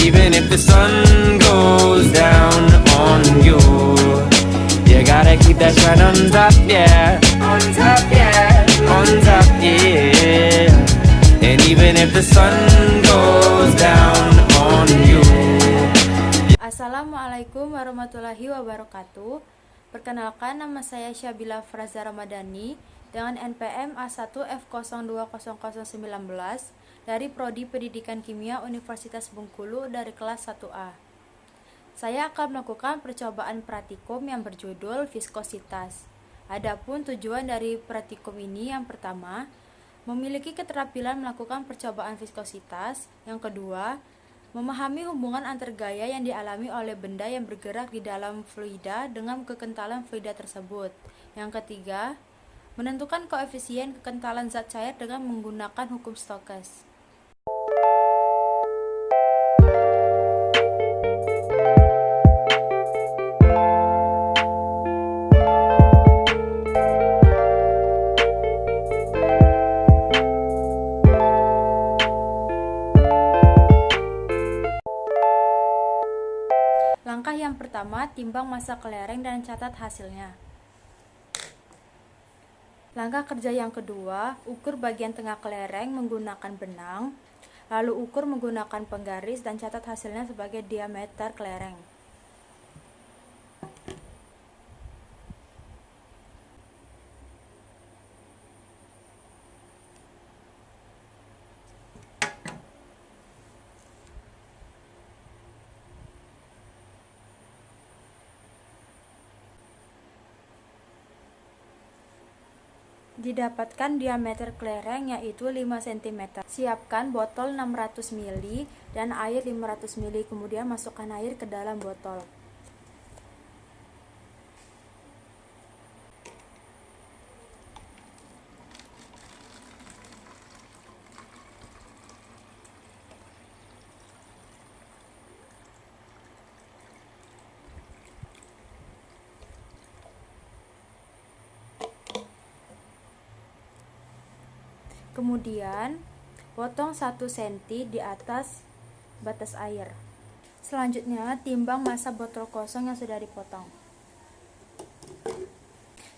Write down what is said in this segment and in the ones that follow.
even if the sun goes down on you, you gotta keep that shine on top, yeah. On top, yeah. On top, yeah. And even if the sun goes down on you. Assalamualaikum warahmatullahi wabarakatuh. Perkenalkan, nama saya Syabila Fraza Ramadhani dengan NPM A1F020019 dari Prodi Pendidikan Kimia Universitas Bengkulu dari kelas 1A. Saya akan melakukan percobaan praktikum yang berjudul viskositas. Adapun tujuan dari praktikum ini, yang pertama, memiliki keterampilan melakukan percobaan viskositas. Yang kedua, memahami hubungan antar gaya yang dialami oleh benda yang bergerak di dalam fluida dengan kekentalan fluida tersebut. Yang ketiga, menentukan koefisien kekentalan zat cair dengan menggunakan hukum Stokes. Langkah yang pertama, timbang massa kelereng dan catat hasilnya. Langkah kerja yang kedua, ukur bagian tengah kelereng menggunakan benang, lalu ukur menggunakan penggaris dan catat hasilnya sebagai diameter kelereng. Didapatkan diameter kelereng yaitu 5 cm. Siapkan botol 600 ml dan air 500 ml, kemudian masukkan air ke dalam botol. Kemudian, potong 1 cm di atas batas air. Selanjutnya, timbang massa botol kosong yang sudah dipotong.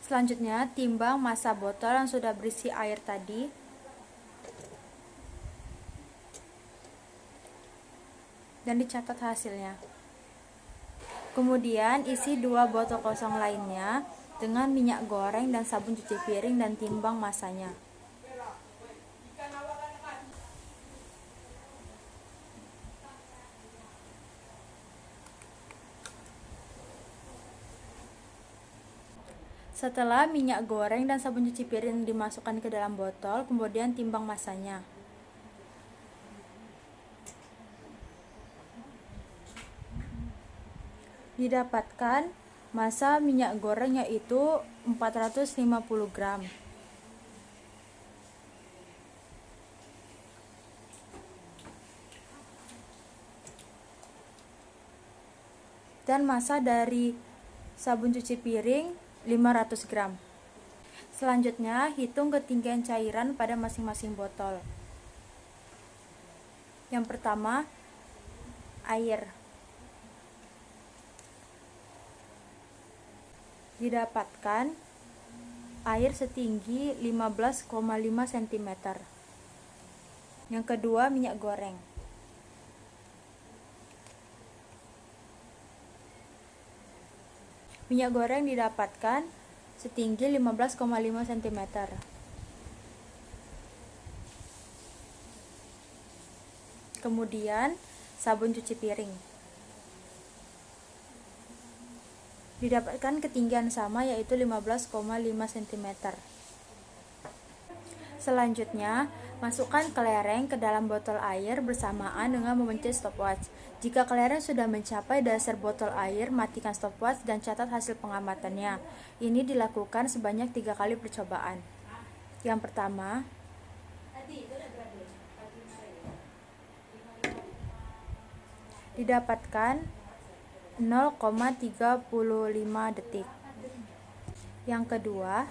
Selanjutnya, timbang massa botol yang sudah berisi air tadi. Dan dicatat hasilnya. Kemudian, isi 2 botol kosong lainnya dengan minyak goreng dan sabun cuci piring dan timbang massanya. Setelah minyak goreng dan sabun cuci piring dimasukkan ke dalam botol, kemudian timbang massanya. Didapatkan massa minyak goreng yaitu 450 gram. Dan massa dari sabun cuci piring 500 gram. Selanjutnya, hitung ketinggian cairan pada masing-masing botol. Yang pertama, air. Didapatkan air setinggi 15,5 cm. Yang kedua, minyak goreng. Minyak goreng didapatkan setinggi 15,5 cm. Kemudian, sabun cuci piring. Didapatkan ketinggian sama yaitu 15,5 cm. Selanjutnya, masukkan kelereng ke dalam botol air bersamaan dengan memencet stopwatch. Jika kelereng sudah mencapai dasar botol air, matikan stopwatch dan catat hasil pengamatannya. Ini dilakukan sebanyak 3 kali percobaan. Yang pertama, didapatkan 0,35 detik. Yang kedua,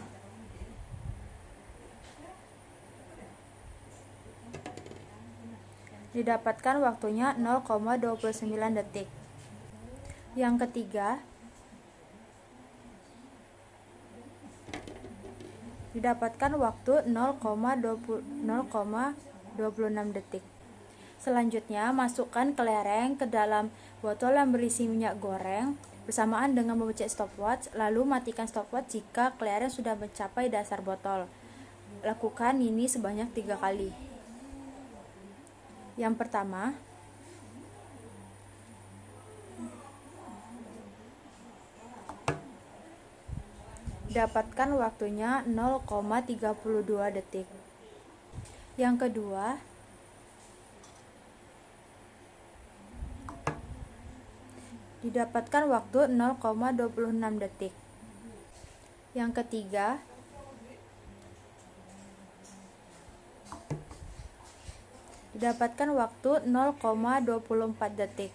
Didapatkan waktunya 0,29 detik. Yang ketiga, didapatkan waktu 0,26 detik. Selanjutnya, masukkan kelereng ke dalam botol yang berisi minyak goreng bersamaan dengan memencet stopwatch, lalu matikan stopwatch jika kelereng sudah mencapai dasar botol. Lakukan ini sebanyak 3 kali. Yang pertama, dapatkan waktunya 0,32 detik. Yang kedua, didapatkan waktu 0,26 detik. Yang ketiga, didapatkan waktu 0,24 detik.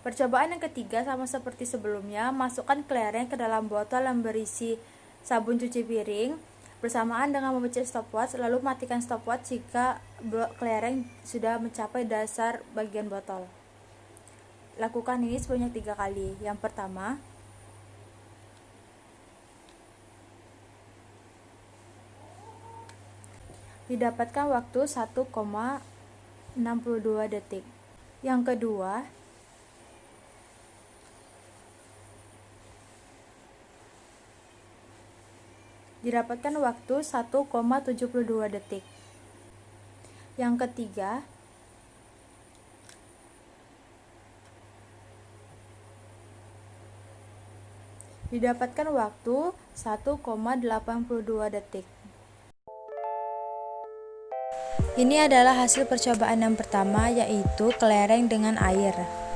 Percobaan yang ketiga sama seperti sebelumnya, masukkan kelereng ke dalam botol yang berisi sabun cuci piring bersamaan dengan memencet stopwatch, lalu matikan stopwatch jika kelereng sudah mencapai dasar bagian botol. Lakukan ini sebanyak 3 kali. Yang pertama, didapatkan waktu 1,62 detik. Yang kedua, didapatkan waktu 1,72 detik. Yang ketiga, didapatkan waktu 1,82 detik. Ini adalah hasil percobaan yang pertama, yaitu kelereng dengan air.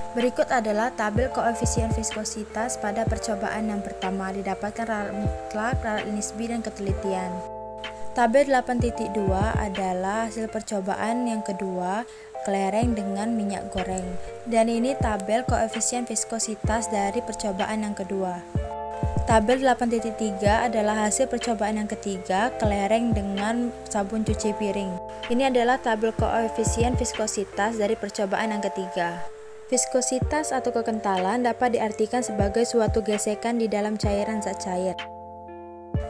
Berikut adalah tabel koefisien viskositas pada percobaan yang pertama, didapatkan ralat mutlak, ralat nisbi, dan ketelitian. Tabel 8.2 adalah hasil percobaan yang kedua, kelereng dengan minyak goreng. Dan ini tabel koefisien viskositas dari percobaan yang kedua. Tabel 8.3 adalah hasil percobaan yang ketiga, kelereng dengan sabun cuci piring. Ini adalah tabel koefisien viskositas dari percobaan yang ketiga. Viskositas atau kekentalan dapat diartikan sebagai suatu gesekan di dalam cairan zat cair.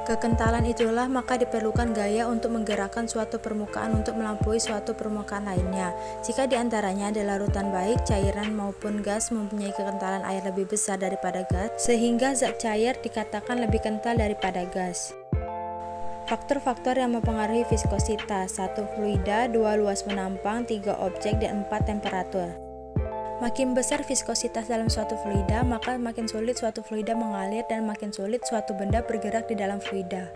Kekentalan itulah maka diperlukan gaya untuk menggerakkan suatu permukaan untuk melampaui suatu permukaan lainnya. Jika diantaranya ada larutan baik, cairan maupun gas mempunyai kekentalan air lebih besar daripada gas, sehingga zat cair dikatakan lebih kental daripada gas. Faktor-faktor yang mempengaruhi viskositas: 1. Fluida, 2. Luas menampang, 3. Objek, dan 4. Temperatur. Makin besar viskositas dalam suatu fluida, maka makin sulit suatu fluida mengalir dan makin sulit suatu benda bergerak di dalam fluida.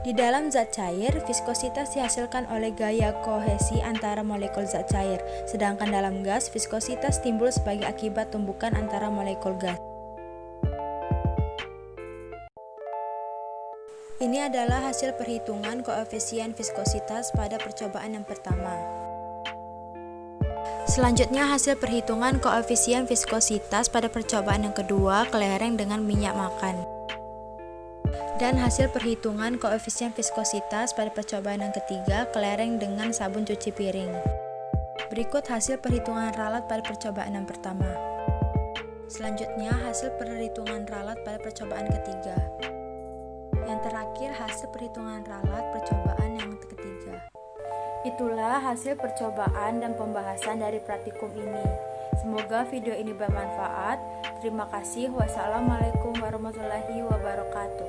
Di dalam zat cair, viskositas dihasilkan oleh gaya kohesi antara molekul zat cair, sedangkan dalam gas, viskositas timbul sebagai akibat tumbukan antara molekul gas. Ini adalah hasil perhitungan koefisien viskositas pada percobaan yang pertama. Selanjutnya, hasil perhitungan koefisien viskositas pada percobaan yang kedua, kelereng dengan minyak makan. Dan hasil perhitungan koefisien viskositas pada percobaan yang ketiga, kelereng dengan sabun cuci piring. Berikut hasil perhitungan ralat pada percobaan yang pertama. Selanjutnya, hasil perhitungan ralat pada percobaan ketiga. Yang terakhir, hasil perhitungan ralat percobaan yang ketiga. Itulah hasil percobaan dan pembahasan dari praktikum ini. Semoga video ini bermanfaat. Terima kasih. Wassalamualaikum warahmatullahi wabarakatuh.